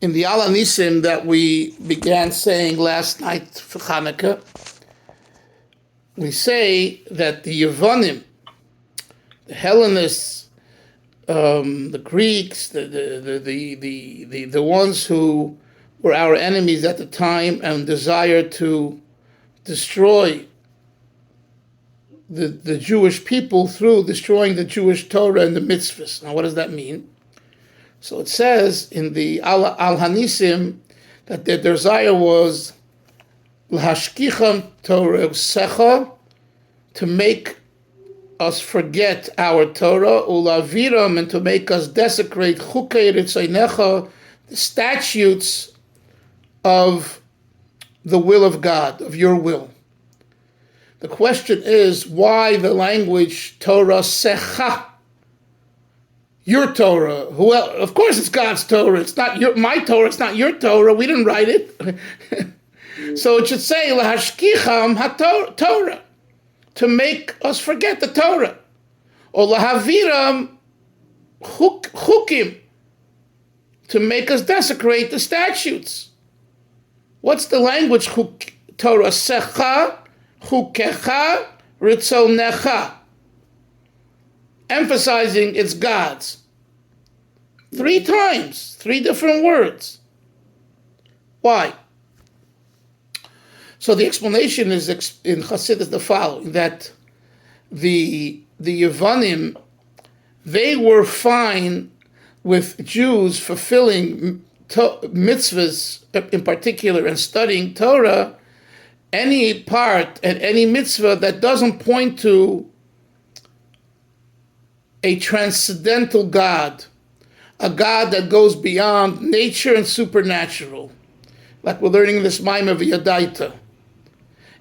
In the Al Hanisim that we began saying last night for Chanukah, we say that the Yevonim, the Hellenists, the Greeks, the ones who were our enemies at the time and desired to destroy the Jewish people through destroying the Jewish Torah and the mitzvahs. Now, what does that mean? So it says in the Al Hanisim that their desire was l'hashkicham Torah secha, to make us forget our Torah, ulaviram, and to make us desecrate chukei ritzeinecha, the statutes of the will of God, of your will. The question is, why the language Torah secha? Your Torah. Well, of course it's God's Torah. It's not my Torah. It's not your Torah. We didn't write it. So it should say, lahashkicham ha-Torah, to make us forget the Torah. Or lahaviram chukim, to make us desecrate the statutes. What's the language Torah? Secha, chukecha, ritzonecha. Emphasizing it's God's. 3 times, 3 different words. Why? So the explanation is in Chassidus the following, that the Yevonim, they were fine with Jews fulfilling mitzvahs in particular and studying Torah, any part and any mitzvah that doesn't point to a transcendental God, a God that goes beyond nature and supernatural, like we're learning in this Maim of Yadaita.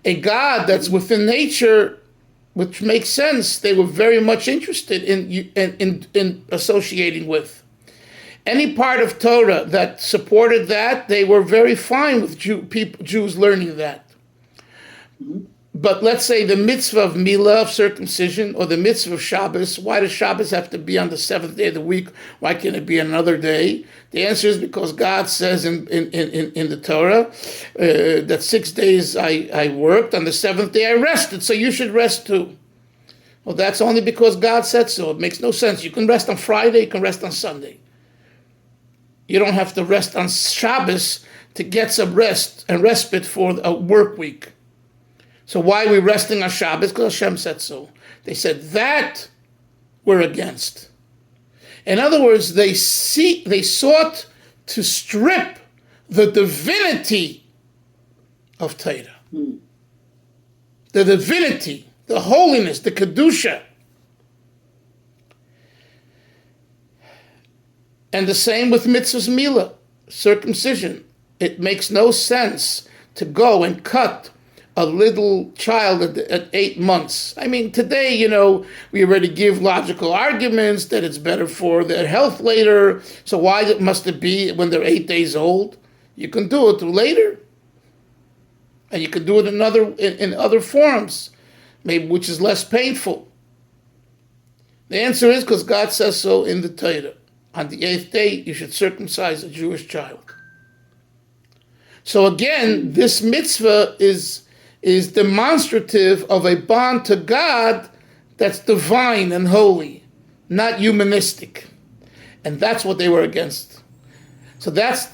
A God that's within nature, which makes sense, they were very much interested in associating with. Any part of Torah that supported that, they were very fine with Jews learning that. But let's say the mitzvah of milah, of circumcision, or the mitzvah of Shabbos, why does Shabbos have to be on the 7th day of the week? Why can't it be another day? The answer is because God says in the Torah that 6 days I worked, on the 7th day I rested, so you should rest too. Well, that's only because God said so. It makes no sense. You can rest on Friday, you can rest on Sunday. You don't have to rest on Shabbos to get some rest and respite for a work week. So why are we resting on Shabbos? Because Hashem said so. They said that we're against. In other words, they sought to strip the divinity of Torah. The divinity, the holiness, the kedusha. And the same with mitzvahs milah, circumcision. It makes no sense to go and cut a little child at 8 months. I mean, today, we already give logical arguments that it's better for their health later. So why must it be when they're 8 days old? You can do it later. And you can do it in other forms, maybe which is less painful. The answer is because God says so in the Torah. On the 8th day, you should circumcise a Jewish child. So again, this mitzvah is demonstrative of a bond to God that's divine and holy, not humanistic. And that's what they were against. So that's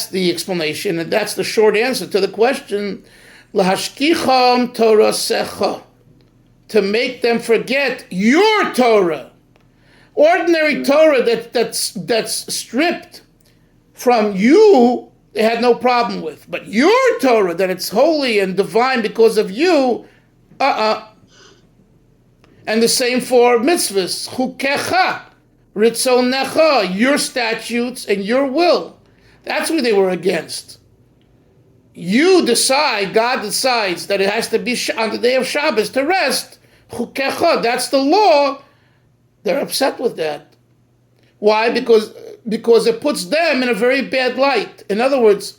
the explanation, and that's the short answer to the question, Lahashkicham Torah secha, to make them forget your Torah. Ordinary Torah that's stripped from you, they had no problem with. But your Torah, that it's holy and divine because of you, And the same for mitzvahs, chukecha, ritzonecha, your statutes and your will. That's what they were against. You decide, God decides that it has to be on the day of Shabbos to rest. Chukecha, that's the law. They're upset with that. Why? Because it puts them in a very bad light. In other words,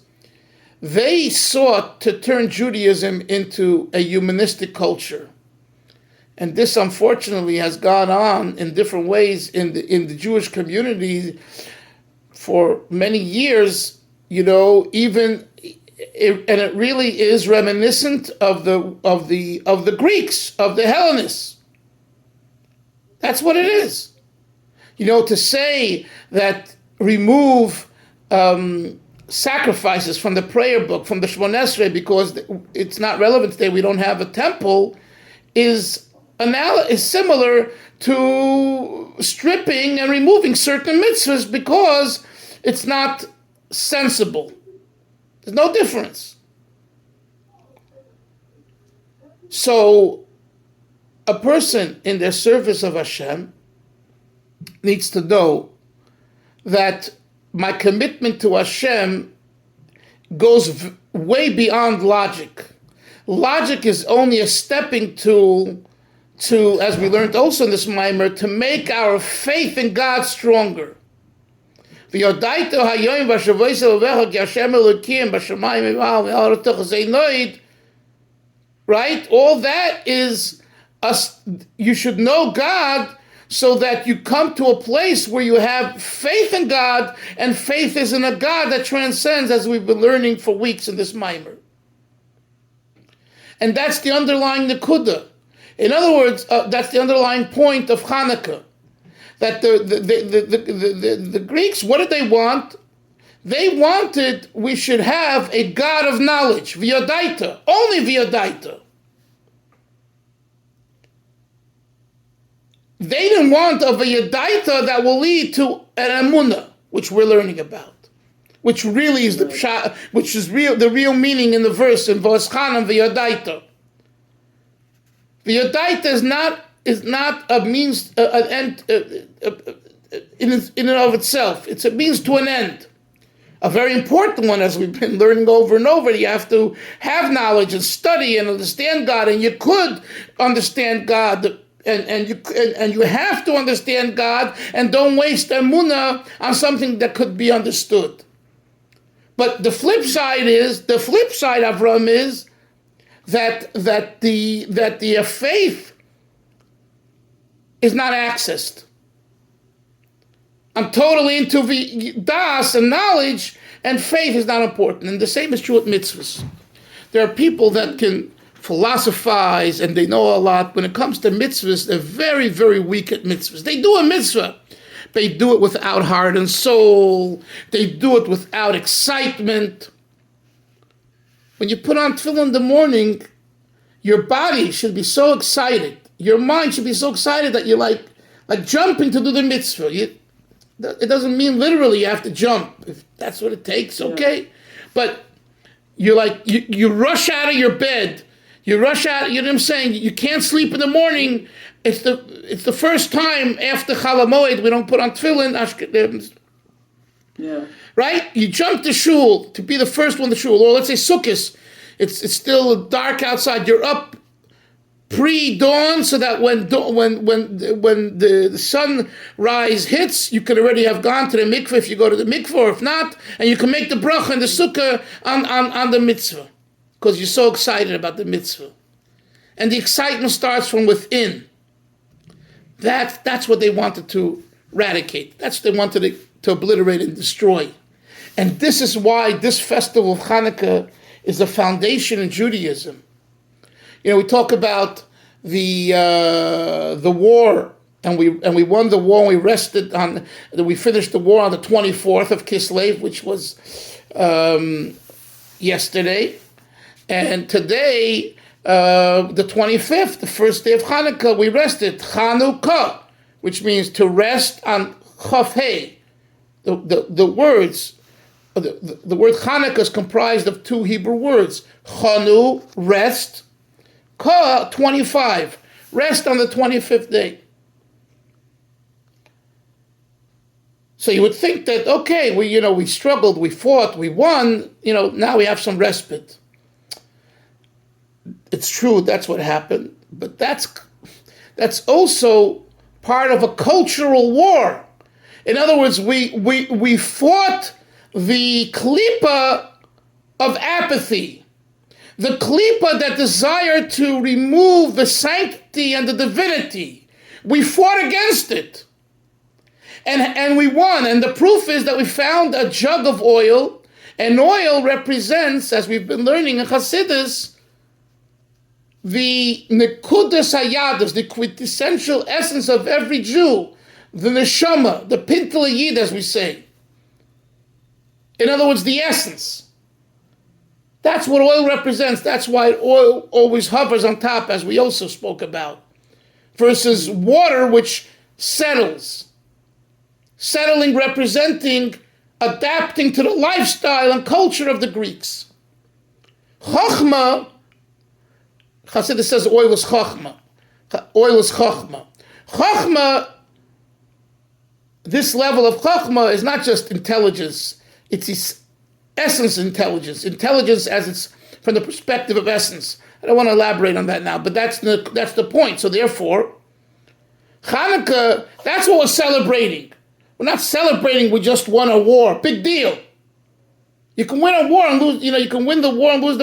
they sought to turn Judaism into a humanistic culture. And this, unfortunately, has gone on in different ways in the Jewish community for many years, even and it really is reminiscent of the Greeks, of the Hellenists. That's what it is. To say that remove sacrifices from the prayer book, from the Shemona Esrei, because it's not relevant today, we don't have a temple, is similar to stripping and removing certain mitzvahs because it's not sensible. There's no difference. So a person in their service of Hashem needs to know that my commitment to Hashem goes way beyond logic. Logic is only a stepping tool to, as we learned also in this mimer, to make our faith in God stronger. Right? All that is us. You should know God so that you come to a place where you have faith in God, and faith is in a God that transcends, as we've been learning for weeks in this mimer. And that's the underlying nekuda. In other words, that's the underlying point of Chanukah. That the Greeks, what did they want? They wanted we should have a God of knowledge, v'yodaita, only v'yodaita. They didn't want a v'yodaita that will lead to an emunah, which we're learning about, which really is the real meaning in the verse in V'oschanam v'yodaita. V'yodaita is not a means, an end in and of itself. It's a means to an end. A very important one, as we've been learning over and over. You have to have knowledge and study and understand God, and you could understand God, and you have to understand God, and don't waste emunah on something that could be understood. But the flip side, Avram, is that the faith is not accessed. I'm totally into the das and knowledge, and faith is not important. And the same is true with mitzvahs. There are people that can philosophize and they know a lot. When it comes to mitzvahs, they're very, very weak at mitzvahs. They do a mitzvah. They do it without heart and soul. They do it without excitement. When you put on tefillin in the morning, your body should be so excited. Your mind should be so excited that you're like jumping to do the mitzvah. It doesn't mean literally you have to jump. If that's what it takes, okay. But you're you rush out of your bed. You rush out, you know what I'm saying? You can't sleep in the morning. It's the first time after Chol Hamoed we don't put on tefillin. Yeah. Right? You jump to shul to be the first one to shul. Or let's say Sukkot. It's still dark outside. You're up pre-dawn so that when the sunrise hits, you could already have gone to the mikveh if you go to the mikveh, or if not, and you can make the bracha and the sukkah on the mitzvah because you're so excited about the mitzvah. And the excitement starts from within. That's what they wanted to eradicate. That's what they wanted to obliterate and destroy. And this is why this festival of Chanukah is a foundation in Judaism. We talk about the war, and we won the war. And we finished the war on the 24th of Kislev, which was yesterday, and today, the 25th, the first day of Chanukah, we rested. Chanukah, which means to rest on Chaf Hei. The words. The word Chanukah is comprised of two Hebrew words: Chanu, rest. Ka, 25, rest on the 25th day. So you would think that, okay, we struggled, we fought, we won, now we have some respite. It's true, that's what happened, but that's also part of a cultural war. In other words, we fought the klipa of apathy. The klipa that desired to remove the sanctity and the divinity. We fought against it. And we won. And the proof is that we found a jug of oil, and oil represents, as we've been learning in Hasidus, the nekudas hayadus, the quintessential essence of every Jew, the neshama, the pintel yid, as we say. In other words, the essence. That's what oil represents. That's why oil always hovers on top, as we also spoke about, versus water, which settles. Settling representing adapting to the lifestyle and culture of the Greeks. Chochmah, Chassidus says oil is chochmah. Oil is chochmah. Chochmah, this level of chochmah is not just intelligence, it's its essence intelligence. Intelligence as it's from the perspective of essence. I don't want to elaborate on that now, but that's the point. So therefore, Chanukah, that's what we're celebrating. We're not celebrating we just won a war. Big deal. You can win a war and lose, you can win the war and lose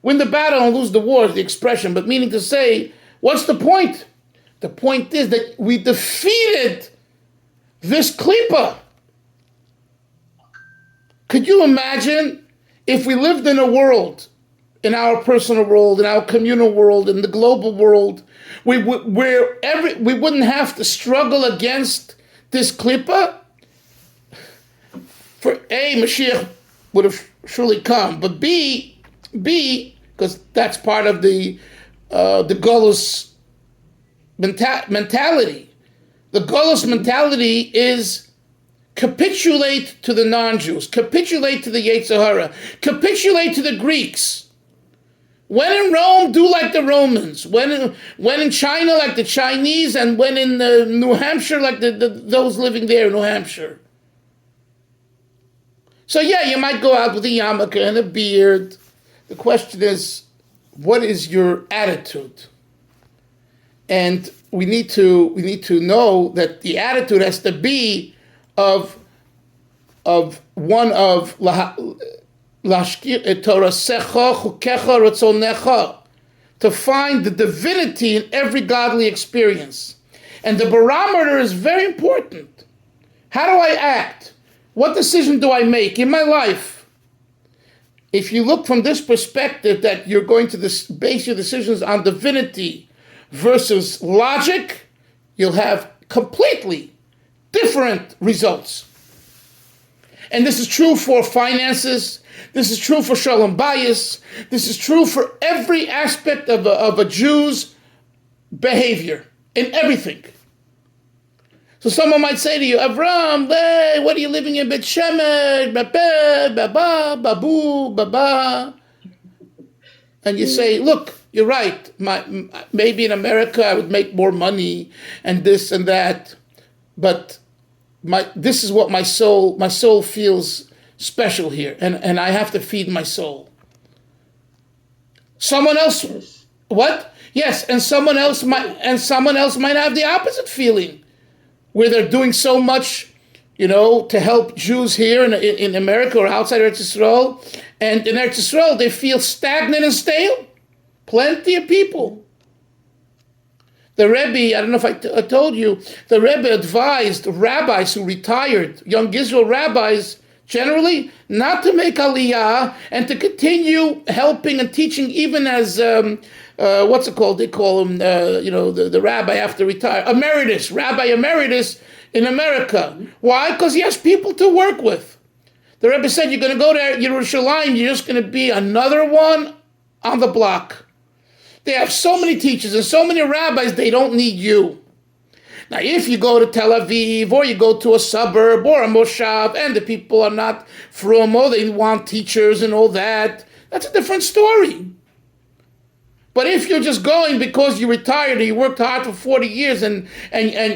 win the battle and lose the war is the expression. But meaning to say, what's the point? The point is that we defeated this klipa. Could you imagine if we lived in a world, in our personal world, in our communal world, in the global world, we wouldn't have to struggle against this klipa? For A, Mashiach would have surely come, but B, because that's part of the Golus mentality. The Golus mentality is capitulate to the non-Jews, capitulate to the Yetzer Hara, capitulate to the Greeks. When in Rome, do like the Romans. When in China, like the Chinese, and when in New Hampshire, like those living there in New Hampshire. So yeah, you might go out with a yarmulke and a beard. The question is, what is your attitude? And we need to know that the attitude has to be of one of to find the divinity in every godly experience. And the barometer is very important. How do I act? What decision do I make in my life? If you look from this perspective that you're going to base your decisions on divinity versus logic, you'll have completely different results. And this is true for finances. This is true for shalom bayis. This is true for every aspect of a Jew's behavior, in everything. So someone might say to you, Avram, what are you living in Bet Shemesh? Baba, babu, baba. And you say, look, you're right. Maybe in America I would make more money and this and that, but this is what my soul feels special here, and I have to feed my soul. Someone else, yes. What? Yes, and someone else might have the opposite feeling, where they're doing so much, to help Jews here in America or outside Eretz Yisrael, and in Eretz Yisrael they feel stagnant and stale. Plenty of people. The Rebbe, I don't know if I told you, the Rebbe advised rabbis who retired, young Israel rabbis, generally, not to make aliyah and to continue helping and teaching even as, what's it called? They call him, the rabbi after retire, emeritus, rabbi emeritus in America. Why? Because he has people to work with. The Rebbe said, you're going to go to Yerushalayim, you're just going to be another one on the block. They have so many teachers and so many rabbis, they don't need you. Now, if you go to Tel Aviv, or you go to a suburb, or a moshav, and the people are not from, or they want teachers and all that, that's a different story. But if you're just going because you retired and you worked hard for 40 years,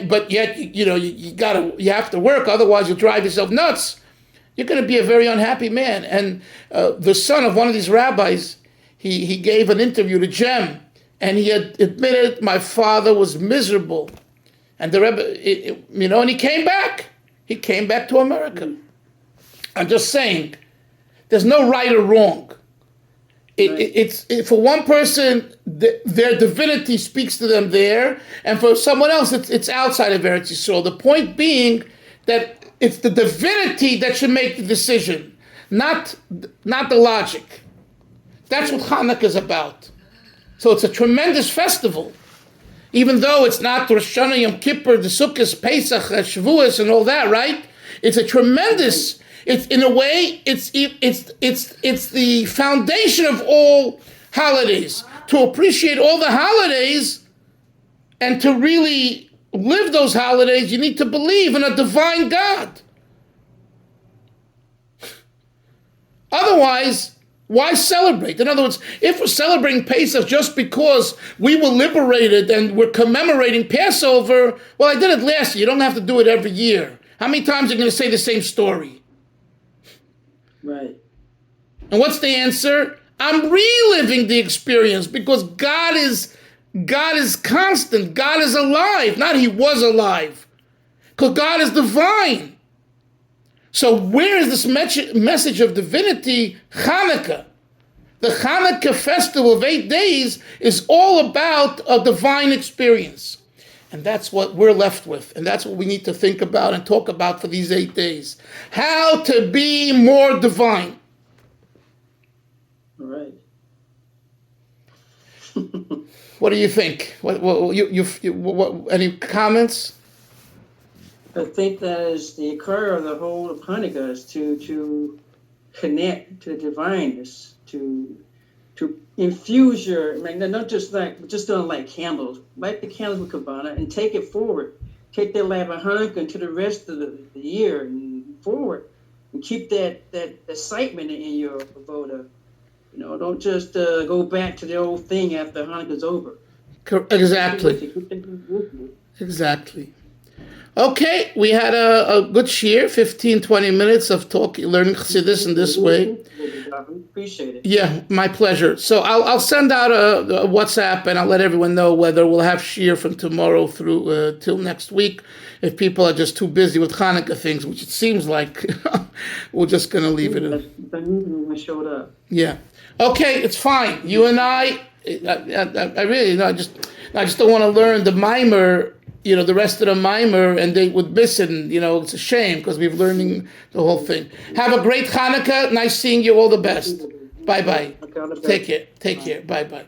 but yet you have to work, otherwise you'll drive yourself nuts, you're going to be a very unhappy man. And the son of one of these rabbis, he gave an interview to Gem, and he had admitted, my father was miserable. And the Rebbe, and he came back. He came back to America. I'm just saying, there's no right or wrong. It's for one person, their divinity speaks to them there, and for someone else, it's outside of Eretz Yisrael. The point being that it's the divinity that should make the decision, not the logic. That's what Chanukah is about. So it's a tremendous festival. Even though it's not Rosh Hashanah, Yom Kippur, the Sukkot, Pesach, Shavuos, and all that, right? It's a tremendous. It's in a way, it's the foundation of all holidays. To appreciate all the holidays and to really live those holidays, you need to believe in a divine God. Otherwise, why celebrate? In other words, if we're celebrating Pesach just because we were liberated and we're commemorating Passover, well, I did it last year. You don't have to do it every year. How many times are you going to say the same story? Right. And what's the answer? I'm reliving the experience because God is constant. God is alive. Not he was alive. Because God is divine. So where is this message of divinity? Chanukah. The Chanukah festival of 8 days is all about a divine experience. And that's what we're left with. And that's what we need to think about and talk about for these 8 days. How to be more divine. All right. What do you think? Any comments? I think that is the core of the whole of Hanukkah is to connect to the divineness, to infuse your, not just don't light candles, light the candles with Kabbalah and take it forward. Take that light of Hanukkah into the rest of the year and forward, and keep that excitement in your avoda. Don't just go back to the old thing after Hanukkah's over. Exactly. Exactly. Okay, we had a good shir, 15, 20 minutes of talking, learning Chassidus in this way. Appreciate it. Yeah, my pleasure. So I'll send out a WhatsApp and I'll let everyone know whether we'll have shir from tomorrow through till next week. If people are just too busy with Hanukkah things, which it seems like, we're just going to leave it. When showed up. Yeah. Okay, it's fine. You and I really, I just don't want to learn the mimer, the rest of the mimer, and they would miss it. And, it's a shame because we're learning the whole thing. Have a great Hanukkah. Nice seeing you. All the best. Bye-bye. Take care. Bye-bye.